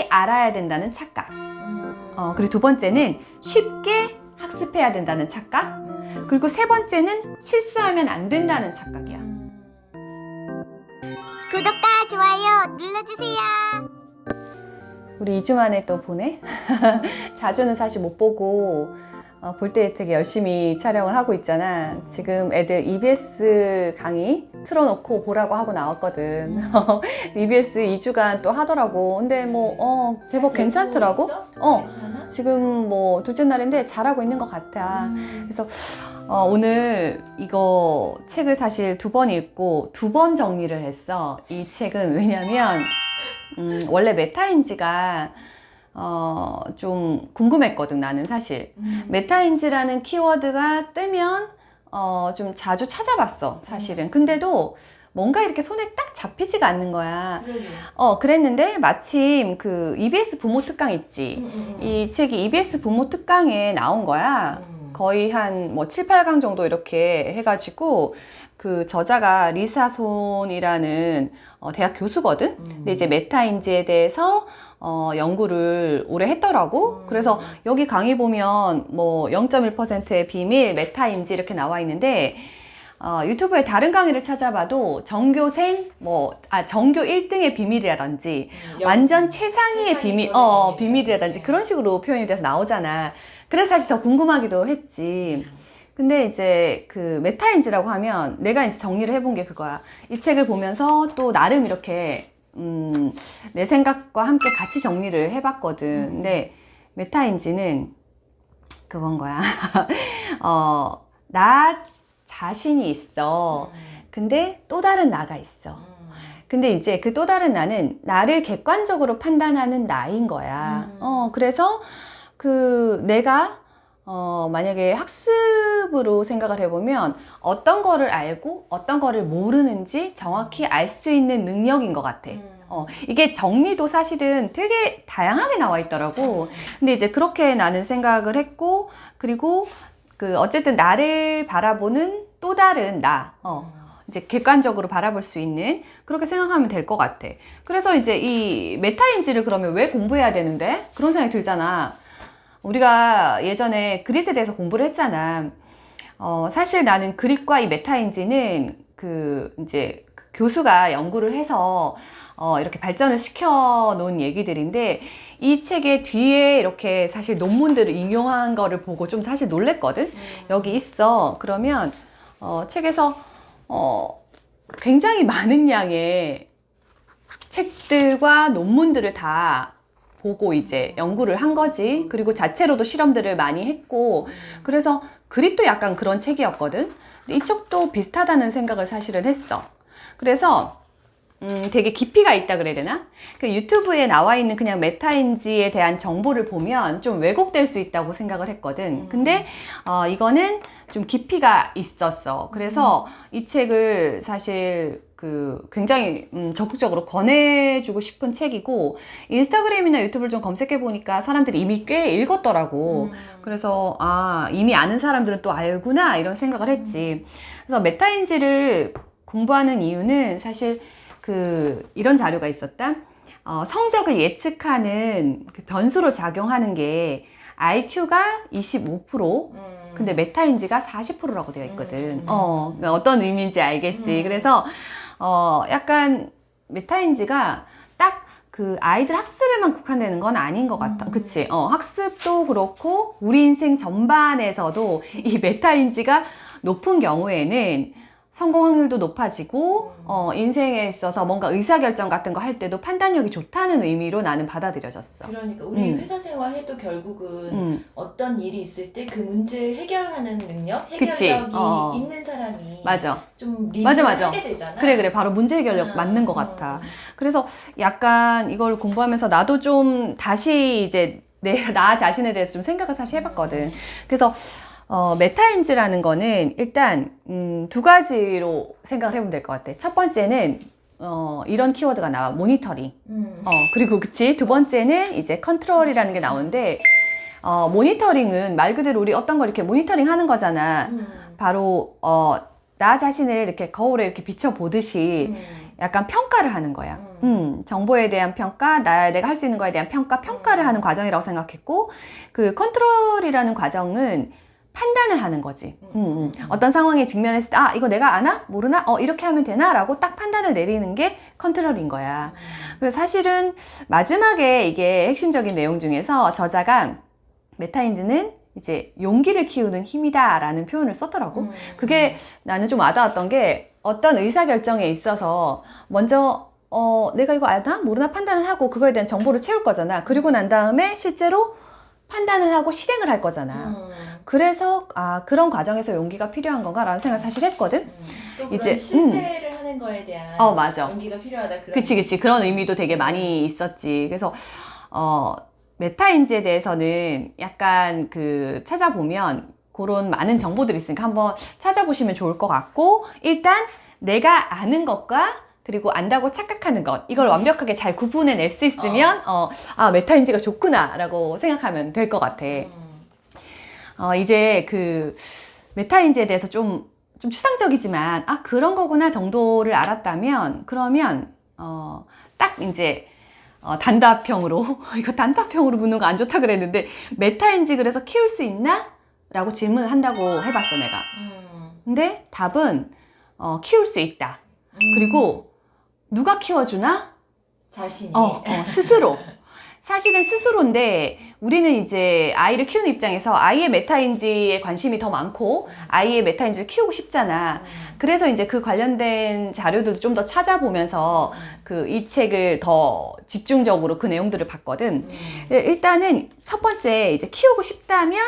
알아야 된다는 착각. 그리고 두 번째는 쉽게 학습해야 된다는 착각. 그리고 세 번째는 실수하면 안 된다는 착각이야. 구독과 좋아요 눌러주세요. 우리 2주 만에 또 보네? 자주는 사실 못 보고 볼 때 되게 열심히 촬영을 하고 있잖아. 지금 애들 EBS 강의 틀어놓고 보라고 하고 나왔거든. EBS 2주간 또 하더라고. 근데 뭐 제법 괜찮더라고. 괜찮아? 지금 뭐 둘째 날인데 잘하고 있는 것 같아. 그래서 오늘 이거 책을 사실 2번 읽고 2번 정리를 했어. 이 책은 왜냐면 원래 메타인지가 좀 궁금했거든, 나는 사실. 메타인지라는 키워드가 뜨면 좀 자주 찾아봤어, 사실은. 근데도 뭔가 이렇게 손에 딱 잡히지가 않는 거야. 그랬는데 마침 그 EBS 부모 특강 있지. 이 책이 EBS 부모 특강에 나온 거야. 거의 한 뭐 7, 8강 정도 이렇게 해가지고 그 저자가 리사 손이라는 대학 교수거든. 근데 이제 메타인지에 대해서 연구를 오래 했더라고. 그래서 여기 강의 보면 뭐 0.1%의 비밀, 메타인지 이렇게 나와 있는데 유튜브에 다른 강의를 찾아봐도 전교생, 전교 1등의 비밀이라든지 완전 최상위의 비밀이라든지 그런 식으로 표현이 돼서 나오잖아. 그래서 사실 더 궁금하기도 했지. 근데 이제 그 메타인지라고 하면 내가 이제 정리를 해본 게 그거야. 이 책을 보면서 또 나름 이렇게 내 생각과 함께 같이 정리를 해봤거든. 근데 메타인지는 그건 거야. 나 자신이 있어. 근데 또 다른 나가 있어. 근데 이제 그 또 다른 나는 나를 객관적으로 판단하는 나인 거야. 그래서 그 내가 만약에 학습으로 생각을 해보면 어떤 거를 알고 어떤 거를 모르는지 정확히 알 수 있는 능력인 것 같아. 이게 정리도 사실은 되게 다양하게 나와 있더라고. 근데 이제 그렇게 나는 생각을 했고, 그리고 그 어쨌든 나를 바라보는 또 다른 나, 이제 객관적으로 바라볼 수 있는, 그렇게 생각하면 될 것 같아. 그래서 이제 이 메타인지를 그러면 왜 공부해야 되는데? 그런 생각이 들잖아. 우리가 예전에 그릿에 대해서 공부를 했잖아. 사실 나는 그릿과 이 메타인지는 이제 교수가 연구를 해서 이렇게 발전을 시켜 놓은 얘기들인데, 이 책의 뒤에 이렇게 사실 논문들을 인용한 거를 보고 좀 사실 놀랬거든? 여기 있어. 그러면 책에서 굉장히 많은 양의 책들과 논문들을 다 보고 이제 연구를 한 거지. 그리고 자체로도 실험들을 많이 했고, 그래서 그릿도 약간 그런 책이었거든. 근데 이 책도 비슷하다는 생각을 사실은 했어. 그래서 되게 깊이가 있다 그래야 되나? 그 유튜브에 나와 있는 그냥 메타인지에 대한 정보를 보면 좀 왜곡될 수 있다고 생각을 했거든. 근데 이거는 좀 깊이가 있었어. 그래서 이 책을 사실 굉장히 적극적으로 권해주고 싶은 책이고, 인스타그램이나 유튜브를 좀 검색해 보니까 사람들이 이미 꽤 읽었더라고. 그래서 이미 아는 사람들은 또 알구나 이런 생각을 했지. 그래서 메타인지를 공부하는 이유는 사실 이런 자료가 있었다. 성적을 예측하는 그 변수로 작용하는 게 IQ가 25%, 근데 메타인지가 40%라고 되어 있거든. 그러니까 어떤 의미인지 알겠지. 그래서 약간 메타인지가 딱 그 아이들 학습에만 국한되는 건 아닌 것 같아. 그치? 학습도 그렇고 우리 인생 전반에서도 이 메타인지가 높은 경우에는 성공 확률도 높아지고 인생에 있어서 뭔가 의사결정 같은 거 할 때도 판단력이 좋다는 의미로 나는 받아들여졌어. 그러니까 우리 회사 생활해도 결국은 어떤 일이 있을 때 그 문제를 해결하는 능력, 해결력이 있는 사람이 맞아. 좀 리드를 하게 되잖아. 그래. 바로 문제 해결력 맞는 것 같아. 그래서 약간 이걸 공부하면서 나도 좀 다시 이제 나 자신에 대해서 좀 생각을 사실 해봤거든. 그래서 메타인지라는 거는 일단 2가지로 생각을 해보면 될 것 같아. 첫 번째는 이런 키워드가 나와. 모니터링. 그리고 그치? 두 번째는 이제 컨트롤이라는 게 나오는데, 모니터링은 말 그대로 우리 어떤 걸 이렇게 모니터링 하는 거잖아. 바로 나 자신을 이렇게 거울에 이렇게 비춰보듯이 약간 평가를 하는 거야. 정보에 대한 평가, 내가 할 수 있는 거에 대한 평가를 하는 과정이라고 생각했고, 그 컨트롤이라는 과정은 판단을 하는 거지. 어떤 상황에 직면했을 때, 이거 내가 아나? 모르나? 이렇게 하면 되나? 라고 딱 판단을 내리는 게 컨트롤인 거야. 그래서 사실은 마지막에 이게 핵심적인 내용 중에서 저자가 메타인지는 이제 용기를 키우는 힘이다 라는 표현을 썼더라고. 그게 나는 좀 와닿았던 게 어떤 의사결정에 있어서 먼저 내가 이거 아나? 모르나? 판단을 하고 그거에 대한 정보를 채울 거잖아. 그리고 난 다음에 실제로 판단을 하고 실행을 할 거잖아. 그래서 그런 과정에서 용기가 필요한 건가? 라는 생각을 사실 했거든. 또 그런 이제 실패를 하는 거에 대한 맞아. 용기가 필요하다. 그치. 그런 의미도 되게 많이 있었지. 그래서 메타인지에 대해서는 약간 찾아보면 그런 많은 정보들이 있으니까 한번 찾아보시면 좋을 것 같고, 일단 내가 아는 것과 그리고 안다고 착각하는 것, 이걸 완벽하게 잘 구분해낼 수 있으면 메타인지가 좋구나 라고 생각하면 될 것 같아. 이제 메타인지에 대해서 좀 추상적이지만 그런 거구나 정도를 알았다면, 그러면 딱 이제 단답형으로 이거 단답형으로 묻는 거 안 좋다 그랬는데, 메타인지 그래서 키울 수 있나? 라고 질문을 한다고 해봤어 내가. 근데 답은 키울 수 있다. 그리고 누가 키워주나? 자신이. 스스로. 사실은 스스로인데, 우리는 이제 아이를 키우는 입장에서 아이의 메타인지에 관심이 더 많고 아이의 메타인지를 키우고 싶잖아. 그래서 이제 그 관련된 자료들도 좀 더 찾아보면서 이 책을 더 집중적으로 그 내용들을 봤거든. 일단은 첫 번째, 이제 키우고 싶다면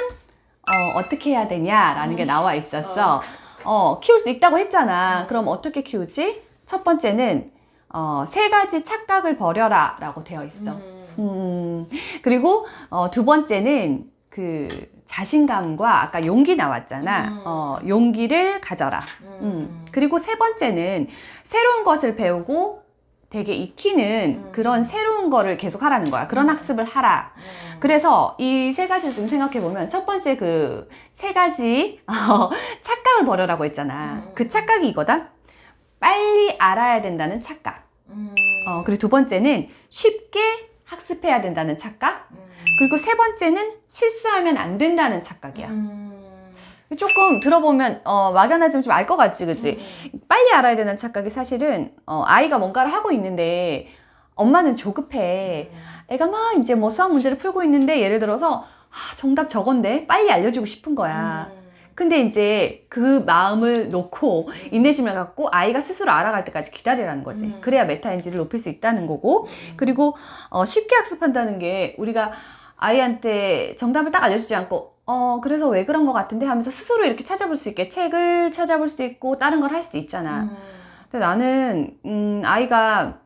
어떻게 해야 되냐라는 게 나와 있었어. 키울 수 있다고 했잖아. 그럼 어떻게 키우지? 첫 번째는 3가지 착각을 버려라 라고 되어 있어. 그리고 두 번째는 자신감과 아까 용기 나왔잖아. 용기를 가져라. 그리고 세 번째는 새로운 것을 배우고 되게 익히는 그런 새로운 거를 계속 하라는 거야. 그런 학습을 하라. 그래서 이 3가지를 좀 생각해 보면, 첫 번째 3가지 착각을 버려라고 했잖아. 그 착각이 이거다. 빨리 알아야 된다는 착각. 그리고 두 번째는 쉽게 학습해야 된다는 착각. 그리고 세 번째는 실수하면 안 된다는 착각이야. 조금 들어보면 막연하지만 좀 알 것 같지, 그치? 빨리 알아야 되는 착각이 사실은 아이가 뭔가를 하고 있는데 엄마는 조급해. 애가 막 이제 수학 문제를 풀고 있는데, 예를 들어서 정답 저건데 빨리 알려주고 싶은 거야. 근데 이제 그 마음을 놓고 인내심을 갖고 아이가 스스로 알아갈 때까지 기다리라는 거지. 그래야 메타인지를 높일 수 있다는 거고. 그리고 쉽게 학습한다는 게, 우리가 아이한테 정답을 딱 알려주지 않고 그래서 왜 그런 것 같은데 하면서 스스로 이렇게 찾아볼 수 있게 책을 찾아볼 수도 있고 다른 걸 할 수도 있잖아. 근데 나는 아이가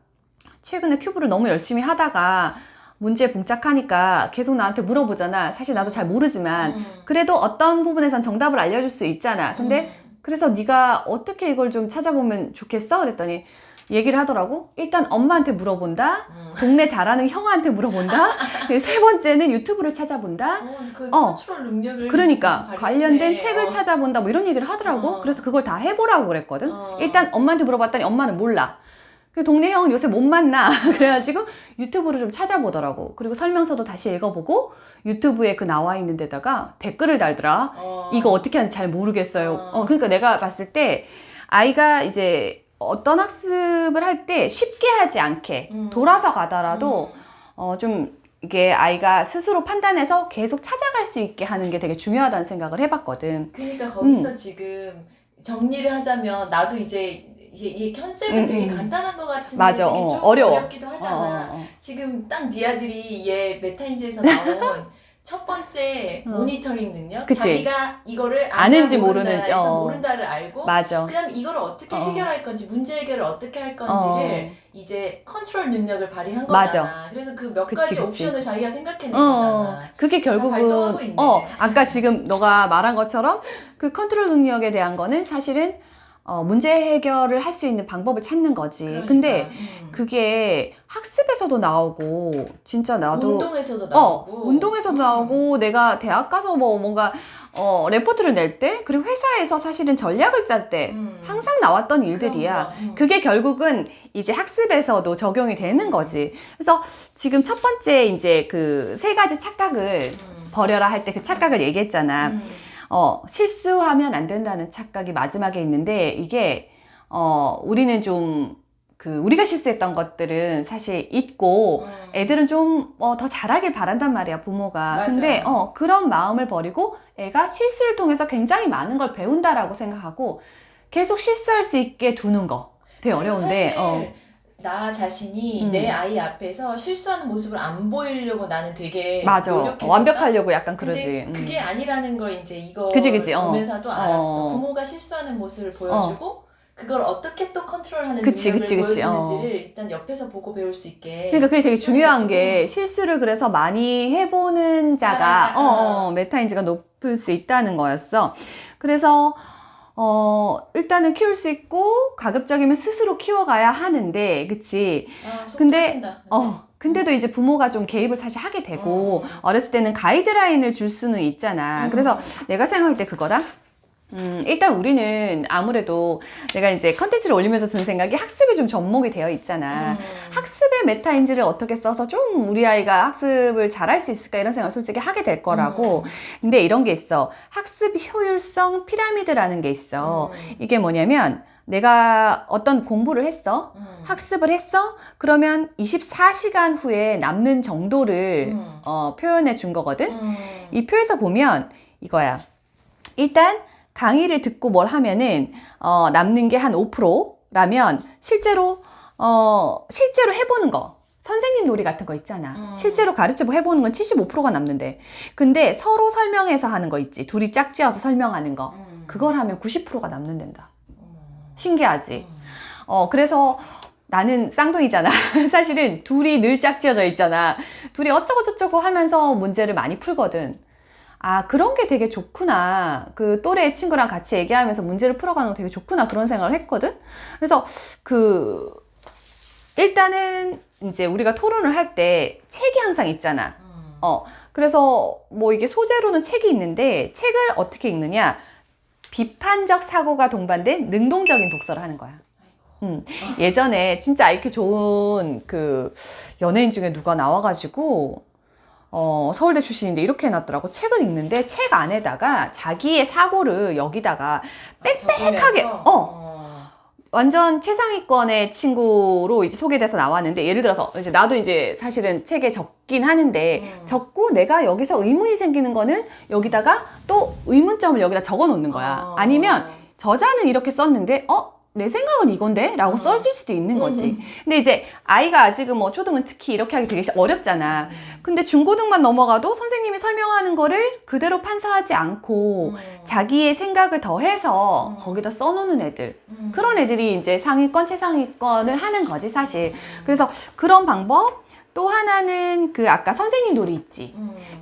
최근에 큐브를 너무 열심히 하다가 문제에 봉착하니까 계속 나한테 물어보잖아. 사실 나도 잘 모르지만 그래도 어떤 부분에선 정답을 알려줄 수 있잖아. 근데 그래서 네가 어떻게 이걸 좀 찾아보면 좋겠어? 그랬더니 얘기를 하더라고. 일단 엄마한테 물어본다. 동네 잘하는 형한테 물어본다. 세 번째는 유튜브를 찾아본다. 컨트롤 능력을 그러니까 관련된 책을 찾아본다. 뭐 이런 얘기를 하더라고. 그래서 그걸 다 해보라고 그랬거든. 일단 엄마한테 물어봤더니 엄마는 몰라. 그 동네 형은 요새 못 만나. 그래가지고 유튜브를 좀 찾아보더라고. 그리고 설명서도 다시 읽어보고 유튜브에 나와 있는 데다가 댓글을 달더라. 이거 어떻게 하는지 잘 모르겠어요. 그러니까 내가 봤을 때 아이가 이제 어떤 학습을 할 때 쉽게 하지 않게 돌아서 가더라도 좀 이게 아이가 스스로 판단해서 계속 찾아갈 수 있게 하는 게 되게 중요하다는 생각을 해봤거든. 그러니까 거기서 지금 정리를 하자면, 나도 이제 이 컨셉은 되게 간단한 것 같은데 맞아. 되게 좀 어렵기도 하잖아. 지금 딱 네 아들이 얘 메타인지에서 나온 첫 번째 모니터링 능력. 그치. 자기가 이거를 아는지 모르는지 모른다를 알고, 맞아. 그다음 이거를 어떻게 해결할 건지, 문제 해결을 어떻게 할 건지를 이제 컨트롤 능력을 발휘한 거잖아. 맞아. 그래서 그 몇 가지 그치. 옵션을 자기가 생각해낸 거잖아. 그게 발동하고 결국은 있네. 아까 지금 너가 말한 것처럼 그 컨트롤 능력에 대한 거는 사실은 문제 해결을 할 수 있는 방법을 찾는 거지. 그러니까, 근데 그게 학습에서도 나오고 진짜 나도 운동에서도 나오고 운동에서도 나오고 내가 대학 가서 뭐 뭔가 레포트를 낼 때 그리고 회사에서 사실은 전략을 짤 때 항상 나왔던 일들이야. 그게 결국은 이제 학습에서도 적용이 되는 거지. 그래서 지금 첫 번째 이제 그 세 가지 착각을 버려라 할 때 그 착각을 얘기했잖아. 실수하면 안 된다는 착각이 마지막에 있는데 이게 우리는 좀 우리가 실수했던 것들은 사실 잊고 애들은 좀 더 잘하길 바란단 말이야, 부모가. 맞아. 근데 그런 마음을 버리고 애가 실수를 통해서 굉장히 많은 걸 배운다라고 생각하고 계속 실수할 수 있게 두는 거 되게 어려운데 사실 나 자신이 내 아이 앞에서 실수하는 모습을 안 보이려고 나는 되게 맞아. 노력했었다. 완벽하려고 약간 근데 그러지. 그게 아니라는 걸 이제 이거 그치. 보면서도 알았어. 부모가 실수하는 모습을 보여주고 그걸 어떻게 또 컨트롤하는 능력을 보여주는지를 일단 옆에서 보고 배울 수 있게. 그러니까 그게 되게 중요한 게 실수를 그래서 많이 해보는 자가 메타인지가 높을 수 있다는 거였어. 그래서 일단은 키울 수 있고 가급적이면 스스로 키워가야 하는데, 그치? 근데 근데도 이제 부모가 좀 개입을 사실 하게 되고 어렸을 때는 가이드라인을 줄 수는 있잖아. 그래서 내가 생각할 때 그거다. 일단 우리는 아무래도 내가 이제 컨텐츠를 올리면서 든 생각이 학습에 좀 접목이 되어 있잖아. 학습의 메타인지를 어떻게 써서 좀 우리 아이가 학습을 잘할 수 있을까 이런 생각을 솔직히 하게 될 거라고. 근데 이런 게 있어. 학습 효율성 피라미드라는 게 있어. 이게 뭐냐면 내가 어떤 공부를 했어. 학습을 했어. 그러면 24시간 후에 남는 정도를 표현해 준 거거든. 이 표에서 보면 이거야. 일단 강의를 듣고 뭘 하면은 남는 게 한 5%라면 실제로 해보는 거, 선생님 놀이 같은 거 있잖아. 실제로 가르치고 해보는 건 75%가 남는데, 근데 서로 설명해서 하는 거 있지. 둘이 짝지어서 설명하는 거, 그걸 하면 90%가 남는단다. 신기하지? 그래서 나는 쌍둥이잖아. 사실은 둘이 늘 짝지어져 있잖아. 둘이 어쩌고 저쩌고 하면서 문제를 많이 풀거든. 그런 게 되게 좋구나. 그 또래 친구랑 같이 얘기하면서 문제를 풀어가는 거 되게 좋구나. 그런 생각을 했거든. 그래서 일단은 이제 우리가 토론을 할 때 책이 항상 있잖아. 그래서 뭐 이게 소재로는 책이 있는데 책을 어떻게 읽느냐. 비판적 사고가 동반된 능동적인 독서를 하는 거야. 예전에 진짜 IQ 좋은 연예인 중에 누가 나와가지고 서울대 출신인데 이렇게 해놨더라고. 책을 읽는데 책 안에다가 자기의 사고를 여기다가 빽빽하게 완전 최상위권의 친구로 이제 소개돼서 나왔는데, 예를 들어서 이제 나도 이제 사실은 책에 적긴 하는데 적고 내가 여기서 의문이 생기는 거는 여기다가 또 의문점을 여기다 적어 놓는 거야. 아니면 저자는 이렇게 썼는데 내 생각은 이건데? 라고 썼을 수도 있는 거지. 근데 이제 아이가 아직은 뭐 초등은 특히 이렇게 하기 되게 어렵잖아. 근데 중고등만 넘어가도 선생님이 설명하는 거를 그대로 판사하지 않고 자기의 생각을 더해서 거기다 써놓는 애들. 그런 애들이 이제 상위권, 최상위권을 하는 거지, 사실. 그래서 그런 방법. 또 하나는 아까 선생님 놀이 있지.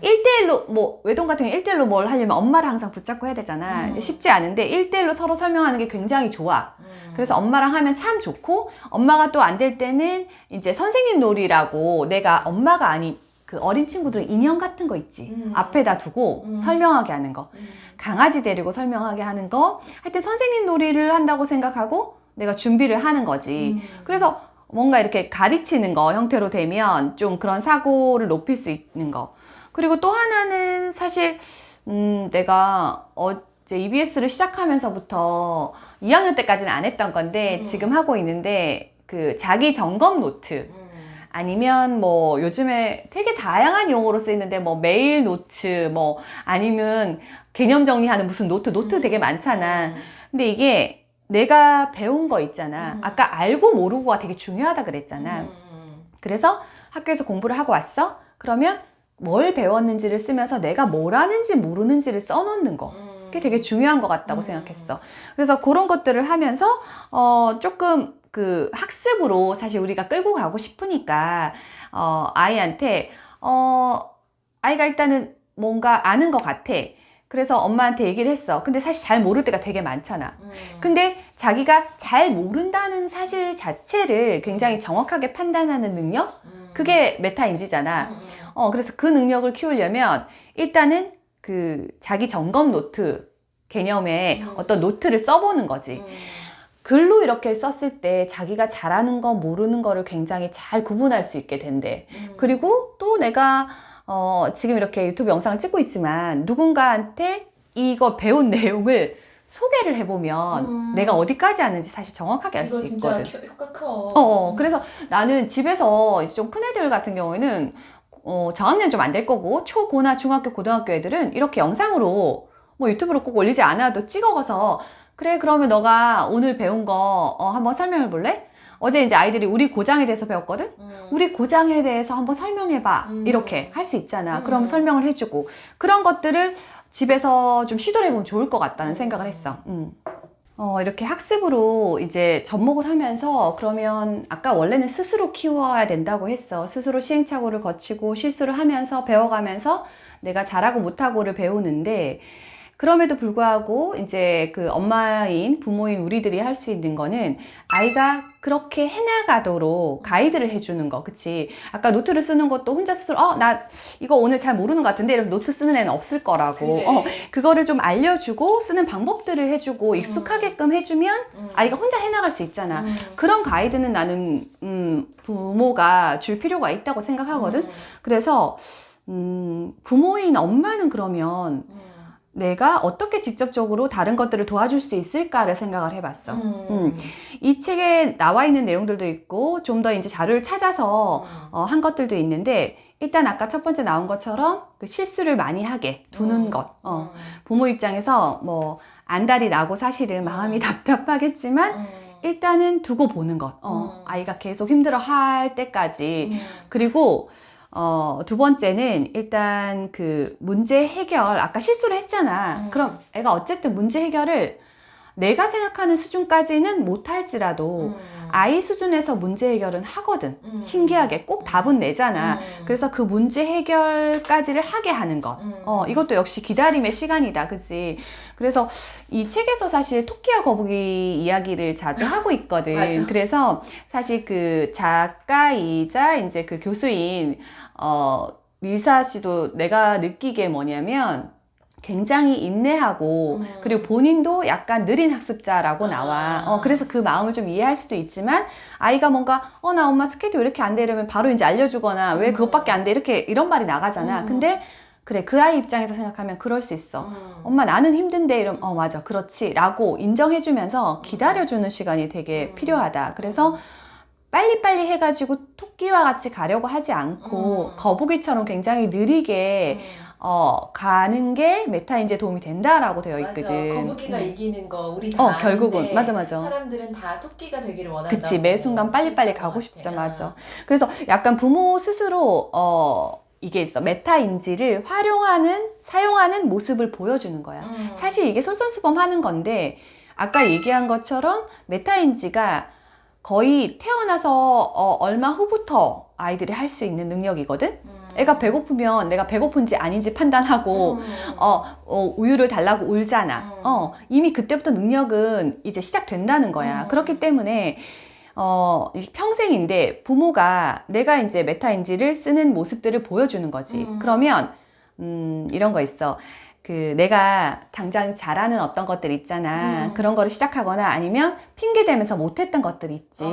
1대1로, 뭐, 외동 같은 경우 1대1로 뭘 하려면 엄마를 항상 붙잡고 해야 되잖아. 근데 쉽지 않은데 1대1로 서로 설명하는 게 굉장히 좋아. 그래서 엄마랑 하면 참 좋고, 엄마가 또 안 될 때는 이제 선생님 놀이라고 내가 엄마가 아닌 어린 친구들은 인형 같은 거 있지. 앞에다 두고 설명하게 하는 거. 강아지 데리고 설명하게 하는 거. 하여튼 선생님 놀이를 한다고 생각하고 내가 준비를 하는 거지. 그래서 뭔가 이렇게 가르치는 거 형태로 되면 좀 그런 사고를 높일 수 있는 거. 그리고 또 하나는 사실 내가 어제 EBS를 시작하면서부터 2학년 때까지는 안 했던 건데 지금 하고 있는데 자기 점검 노트 아니면 뭐 요즘에 되게 다양한 용어로 쓰이는데 뭐 메일 노트 뭐 아니면 개념 정리하는 무슨 노트 되게 많잖아. 근데 이게 내가 배운 거 있잖아. 아까 알고 모르고가 되게 중요하다 그랬잖아. 그래서 학교에서 공부를 하고 왔어? 그러면 뭘 배웠는지를 쓰면서 내가 뭘 아는지 모르는지를 써놓는 거. 그게 되게 중요한 것 같다고 생각했어. 그래서 그런 것들을 하면서 조금 학습으로 사실 우리가 끌고 가고 싶으니까 아이한테 아이가 일단은 뭔가 아는 것 같아. 그래서 엄마한테 얘기를 했어. 근데 사실 잘 모를 때가 되게 많잖아. 근데 자기가 잘 모른다는 사실 자체를 굉장히 정확하게 판단하는 능력? 그게 메타인지잖아. 그래서 그 능력을 키우려면 일단은 그 자기 점검 노트 개념의 어떤 노트를 써보는 거지. 글로 이렇게 썼을 때 자기가 잘하는 거 모르는 거를 굉장히 잘 구분할 수 있게 된대. 그리고 또 내가 지금 이렇게 유튜브 영상을 찍고 있지만 누군가한테 이거 배운 내용을 소개를 해보면 내가 어디까지 아는지 사실 정확하게 알 수 있거든. 이거 진짜 효과 커. 그래서 나는 집에서 이제 좀 큰 애들 같은 경우에는 저학년 좀 안 될 거고 초고나 중학교 고등학교 애들은 이렇게 영상으로 뭐 유튜브로 꼭 올리지 않아도 찍어가서 그래 그러면 너가 오늘 배운 거 한번 설명해 볼래? 어제 이제 아이들이 우리 고장에 대해서 배웠거든? 우리 고장에 대해서 한번 설명해봐. 이렇게 할 수 있잖아. 그럼 설명을 해주고 그런 것들을 집에서 좀 시도를 해보면 좋을 것 같다는 생각을 했어. 이렇게 학습으로 이제 접목을 하면서 그러면 아까 원래는 스스로 키워야 된다고 했어. 스스로 시행착오를 거치고 실수를 하면서 배워가면서 내가 잘하고 못하고를 배우는데 그럼에도 불구하고 이제 그 엄마인 부모인 우리들이 할 수 있는 거는 아이가 그렇게 해나가도록 가이드를 해주는 거. 그치? 아까 노트를 쓰는 것도 혼자 스스로 나 이거 오늘 잘 모르는 것 같은데 이러면서 노트 쓰는 애는 없을 거라고. 그래. 그거를 좀 알려주고 쓰는 방법들을 해주고 익숙하게끔 해주면 아이가 혼자 해나갈 수 있잖아. 그런 가이드는 나는 부모가 줄 필요가 있다고 생각하거든. 그래서 부모인 엄마는 그러면 내가 어떻게 직접적으로 다른 것들을 도와줄 수 있을까를 생각을 해봤어. 이 책에 나와 있는 내용들도 있고 좀 더 이제 자료를 찾아서 한 것들도 있는데 일단 아까 첫 번째 나온 것처럼 그 실수를 많이 하게 두는 것. 부모 입장에서 뭐 안달이 나고 사실은 마음이 답답하겠지만 일단은 두고 보는 것. 아이가 계속 힘들어 할 때까지. 그리고 두 번째는 일단 그 문제 해결, 아까 실수를 했잖아. 그럼 애가 어쨌든 문제 해결을 내가 생각하는 수준까지는 못할지라도 아이 수준에서 문제 해결은 하거든. 신기하게 꼭 답은 내잖아. 그래서 그 문제 해결까지를 하게 하는 것. 이것도 역시 기다림의 시간이다. 그치? 그래서 이 책에서 사실 토끼와 거북이 이야기를 자주 하고 있거든. 맞아. 그래서 사실 그 작가이자 이제 그 교수인 리사 씨도 내가 느끼기에 뭐냐면 굉장히 인내하고 그리고 본인도 약간 느린 학습자라고 나와. 그래서 그 마음을 좀 이해할 수도 있지만 아이가 뭔가 나 엄마 스케이트 왜 이렇게 안 돼? 이러면 바로 이제 알려주거나 왜 그것밖에 안 돼? 이렇게 이런 말이 나가잖아. 근데 그래 그 아이 입장에서 생각하면 그럴 수 있어. 엄마 나는 힘든데 이러면 맞아 그렇지 라고 인정해주면서 기다려주는 시간이 되게 필요하다. 그래서 빨리빨리 해가지고 토끼와 같이 가려고 하지 않고 거북이처럼 굉장히 느리게 가는 게 메타인지에 도움이 된다라고 되어 있거든. 맞아. 거북이가 이기는 거 우리 다 아는데 결국은 맞아. 사람들은 다 토끼가 되기를 원한다고. 그치, 매 순간 빨리빨리 가고 싶죠. 맞아. 그래서 약간 부모 스스로 이게 있어. 메타인지를 사용하는 모습을 보여주는 거야. 사실 이게 솔선수범하는 건데 아까 얘기한 것처럼 메타인지가 거의 태어나서 얼마 후부터 아이들이 할 수 있는 능력이거든. 애가 배고프면 내가 배고픈지 아닌지 판단하고 우유를 달라고 울잖아. 이미 그때부터 능력은 이제 시작된다는 거야. 그렇기 때문에 평생인데 부모가 내가 이제 메타인지를 쓰는 모습들을 보여주는 거지. 그러면 이런 거 있어. 그 내가 당장 잘하는 어떤 것들 있잖아. 그런 거를 시작하거나 아니면 핑계 대면서 못했던 것들 있지.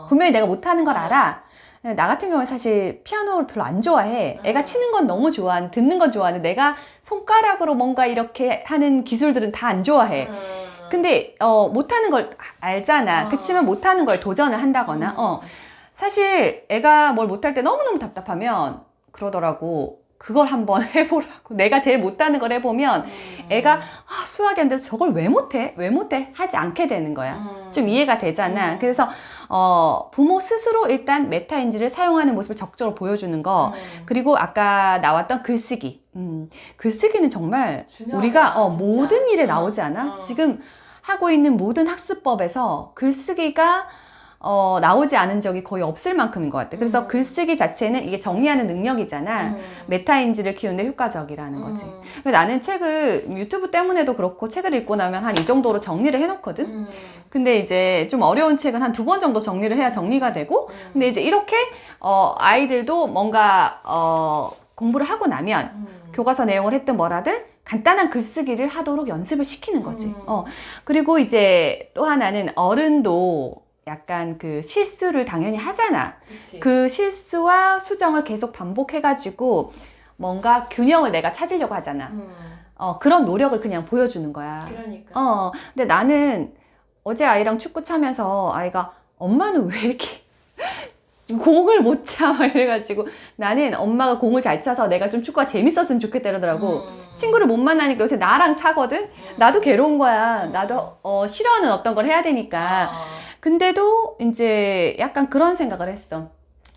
분명히 내가 못하는 걸 알아. 나 같은 경우는 사실 피아노를 별로 안 좋아해. 애가 치는 건 너무 좋아하는, 듣는 건 좋아하는, 내가 손가락으로 뭔가 이렇게 하는 기술들은 다 안 좋아해. 근데 못하는 걸 알잖아. 그치만 못하는 걸 도전을 한다거나 사실 애가 뭘 못할 때 너무너무 답답하면 그러더라고. 그걸 한번 해보라고. 내가 제일 못하는 걸 해보면 애가 수학이 안 돼서 저걸 왜 못해? 왜 못해? 하지 않게 되는 거야. 좀 이해가 되잖아. 그래서 부모 스스로 일단 메타인지를 사용하는 모습을 적극적으로 보여주는 거. 그리고 아까 나왔던 글쓰기. 글쓰기는 정말 중요하다, 우리가 진짜. 모든 일에 나오지 않아? 지금 하고 있는 모든 학습법에서 글쓰기가 나오지 않은 적이 거의 없을 만큼인 것 같아. 그래서 글쓰기 자체는 이게 정리하는 능력이잖아. 메타인지를 키우는데 효과적이라는 거지. 근데 나는 책을 유튜브 때문에도 그렇고 책을 읽고 나면 한 이 정도로 정리를 해놓거든. 근데 이제 좀 어려운 책은 한 2번 정도 정리를 해야 정리가 되고, 근데 이제 이렇게 아이들도 뭔가 공부를 하고 나면 교과서 내용을 했든 뭐라든 간단한 글쓰기를 하도록 연습을 시키는 거지. 그리고 이제 또 하나는 어른도 약간 그 실수를 당연히 하잖아. 그치. 그 실수와 수정을 계속 반복해가지고 뭔가 균형을 내가 찾으려고 하잖아. 그런 노력을 그냥 보여주는 거야. 그러니까. 근데 나는 어제 아이랑 축구 차면서 아이가 엄마는 왜 이렇게 공을 못 차? 이래가지고 나는 엄마가 공을 잘 차서 내가 좀 축구가 재밌었으면 좋겠다 이러더라고. 친구를 못 만나니까 요새 나랑 차거든? 나도 괴로운 거야. 나도 싫어하는 어떤 걸 해야 되니까. 근데도 이제 약간 그런 생각을 했어.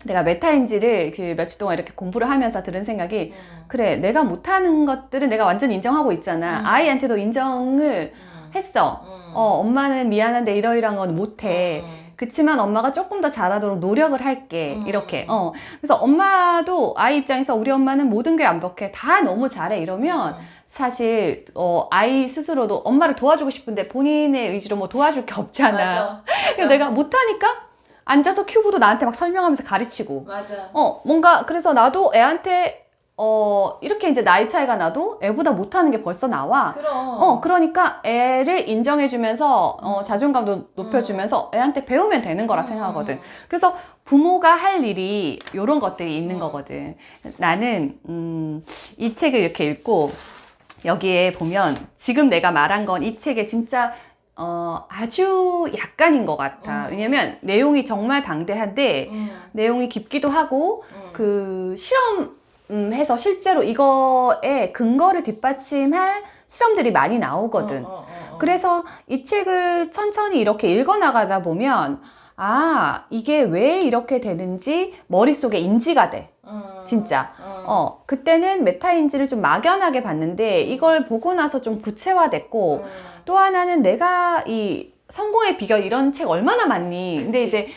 내가 메타인지를 그 며칠 동안 이렇게 공부를 하면서 들은 생각이 그래, 내가 못하는 것들은 내가 완전 인정하고 있잖아. 아이한테도 인정을 했어. 엄마는 미안한데 이러이러한 건 못해. 그치만 엄마가 조금 더 잘하도록 노력을 할게. 이렇게. 그래서 엄마도 아이 입장에서 우리 엄마는 모든 게 완벽해. 다 너무 잘해. 이러면 사실 아이 스스로도 엄마를 도와주고 싶은데 본인의 의지로 뭐 도와줄 게 없잖아. 맞아. 그래서 내가 못하니까 앉아서 큐브도 나한테 막 설명하면서 가르치고. 맞아. 뭔가 그래서 나도 애한테 이렇게 이제 나이 차이가 나도 애보다 못하는 게 벌써 나와. 그럼. 그러니까 애를 인정해주면서 자존감도 높여주면서 애한테 배우면 되는 거라 생각하거든. 그래서 부모가 할 일이 이런 것들이 있는 거거든. 나는 이 책을 이렇게 읽고 여기에 보면 지금 내가 말한 건 이 책에 진짜 아주 약간인 것 같아. 왜냐면 내용이 정말 방대한데 내용이 깊기도 하고 그 실험해서 실제로 이거에 근거를 뒷받침할 실험들이 많이 나오거든. 그래서 이 책을 천천히 이렇게 읽어나가다 보면 이게 왜 이렇게 되는지 머릿속에 인지가 돼. 진짜. 그때는 메타인지를 좀 막연하게 봤는데 이걸 보고 나서 좀 구체화됐고 또 하나는 내가 이 성공의 비결 이런 책 얼마나 많니? 근데 이제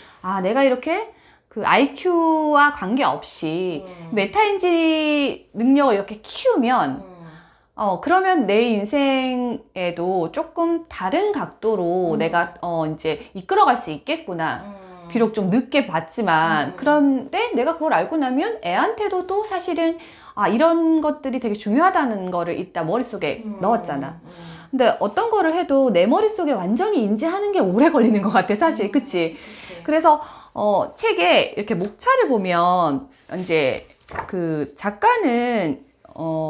내가 이렇게 그 IQ와 관계없이 메타인지 능력을 이렇게 키우면 그러면 내 인생에도 조금 다른 각도로 내가 이제 이끌어갈 수 있겠구나. 비록 좀 늦게 봤지만 그런데 내가 그걸 알고 나면 애한테도 또 사실은 이런 것들이 되게 중요하다는 거를 이따 머릿속에 넣었잖아. 근데 어떤 거를 해도 내 머릿속에 완전히 인지하는 게 오래 걸리는 것 같아, 사실. 그치? 그래서 책에 이렇게 목차를 보면 이제 그 작가는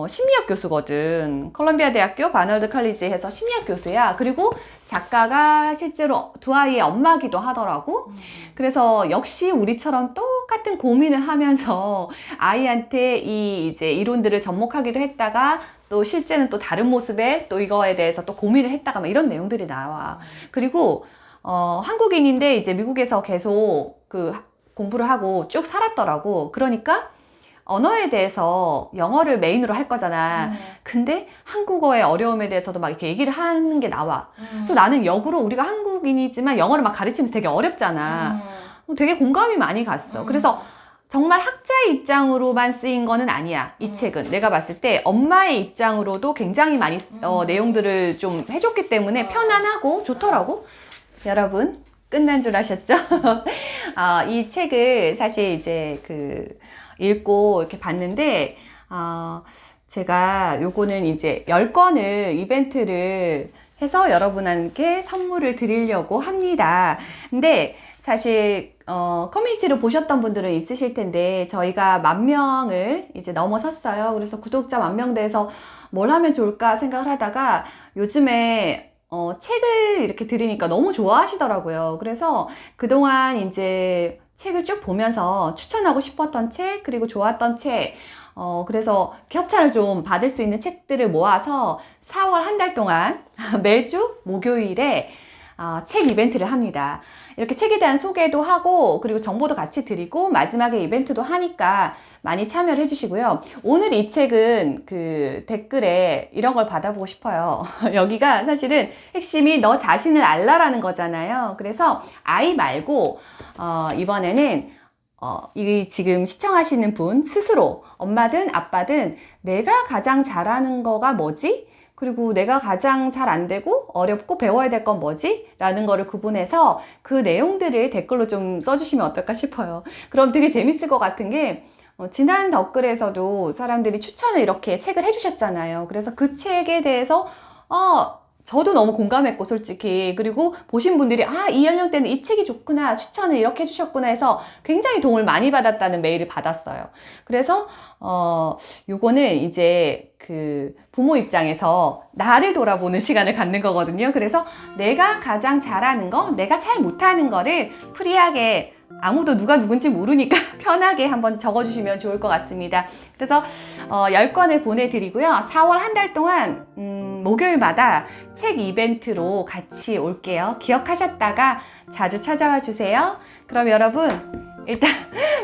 심리학 교수거든. 콜롬비아 대학교 바널드 칼리지에서 심리학 교수야. 그리고 작가가 실제로 두 아이의 엄마기도 하더라고. 그래서 역시 우리처럼 똑같은 고민을 하면서 아이한테 이제 이론들을 접목하기도 했다가 또 실제는 또 다른 모습에 또 이거에 대해서 또 고민을 했다가 막 이런 내용들이 나와. 그리고 한국인인데 이제 미국에서 계속 그 공부를 하고 쭉 살았더라고. 그러니까 언어에 대해서 영어를 메인으로 할 거잖아. 근데 한국어의 어려움에 대해서도 막 이렇게 얘기를 하는 게 나와. 그래서 나는 역으로 우리가 한국인이지만 영어를 막 가르치면서 되게 어렵잖아. 되게 공감이 많이 갔어. 그래서 정말 학자의 입장으로만 쓰인 거는 아니야. 이 책은 내가 봤을 때 엄마의 입장으로도 굉장히 많이 내용들을 좀 해줬기 때문에 편안하고 좋더라고. 여러분 끝난 줄 아셨죠? 이 책을 사실 이제 읽고 이렇게 봤는데 제가 요거는 이제 10권을 이벤트를 해서 여러분한테 선물을 드리려고 합니다. 근데 사실 커뮤니티를 보셨던 분들은 있으실 텐데 저희가 10,000명을 이제 넘어섰어요. 그래서 구독자 10,000명 돼서 뭘 하면 좋을까 생각을 하다가 요즘에 책을 이렇게 들으니까 너무 좋아하시더라고요. 그래서 그동안 이제 책을 쭉 보면서 추천하고 싶었던 책, 그리고 좋았던 책, 그래서 협찬을 좀 받을 수 있는 책들을 모아서 4월 한 달 동안 매주 목요일에 책 이벤트를 합니다. 이렇게 책에 대한 소개도 하고 그리고 정보도 같이 드리고 마지막에 이벤트도 하니까 많이 참여를 해주시고요. 오늘 이 책은 그 댓글에 이런 걸 받아보고 싶어요. 여기가 사실은 핵심이 너 자신을 알라라는 거잖아요. 그래서 아이 말고 이번에는 이 지금 시청하시는 분 스스로 엄마든 아빠든 내가 가장 잘하는 거가 뭐지? 그리고 내가 가장 잘 안 되고 어렵고 배워야 될 건 뭐지? 라는 거를 구분해서 그 내용들을 댓글로 좀 써주시면 어떨까 싶어요. 그럼 되게 재밌을 것 같은 게 지난 댓글에서도 사람들이 추천을 이렇게 책을 해주셨잖아요. 그래서 그 책에 대해서 저도 너무 공감했고 솔직히 그리고 보신 분들이 이 연령대는 이 책이 좋구나 추천을 이렇게 해주셨구나 해서 굉장히 도움을 많이 받았다는 메일을 받았어요. 그래서 요거는 이제 그 부모 입장에서 나를 돌아보는 시간을 갖는 거거든요. 그래서 내가 가장 잘하는 거, 내가 잘 못하는 거를 프리하게 아무도 누가 누군지 모르니까 편하게 한번 적어주시면 좋을 것 같습니다. 그래서 10권을 보내드리고요. 4월 한 달 동안 목요일마다 책 이벤트로 같이 올게요. 기억하셨다가 자주 찾아와 주세요. 그럼 여러분 일단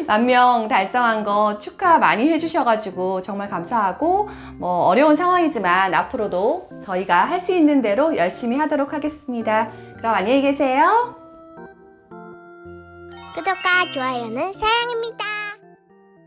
10,000명 달성한 거 축하 많이 해주셔가지고 정말 감사하고 어려운 상황이지만 앞으로도 저희가 할 수 있는 대로 열심히 하도록 하겠습니다. 그럼 안녕히 계세요. 구독과 좋아요는 사랑입니다.